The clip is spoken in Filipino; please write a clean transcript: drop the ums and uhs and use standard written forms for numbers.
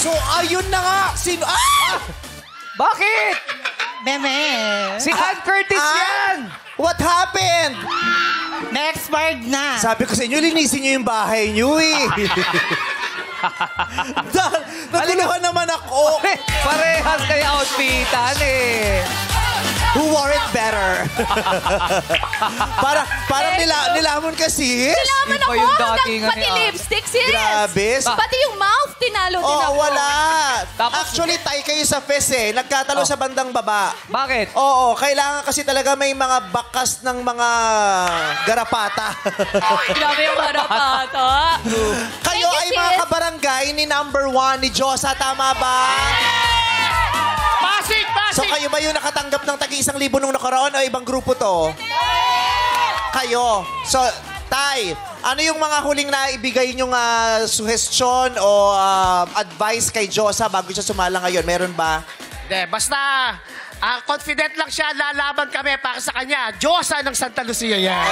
So, ayun na nga. Sino? Ah! Bakit? Meme. Si Ann Curtis yan! What happened? Na-expired na. Sabi ko sa inyo, linisin nyo yung bahay nyo eh. Naguluhan naman ako. Parehas kayo outfitan eh. Who wore it better? Parang nilamon kasi. Nilaman Iba ako yung hanggang datingan pati ni Al. lipstick, sis. Grabe. Pati yung mouth, tinalo din Oo, ako. wala. Tapos- Actually, tie kayo sa fest eh. Nagkatalo sa bandang baba. Bakit? Oo, kailangan kasi talaga may mga bakas ng mga garapata. Grabe yung marapata. Kayo Thank ay you, mga sis. kabarangay ni number 1 ni Josa, tama ba? Pasig! So kayo ba yung nakatanggap ng tagi-1,000 nung nakaraon o ibang grupo to? Kayo. So, Tay, ano yung mga huling na ibigay nyong suggestion o advice kay Josa bago siya sumala ngayon? Meron ba? Hindi, basta confident lang siya, lalaban kami para sa kanya. Diyosa ng Santa Lucia yan.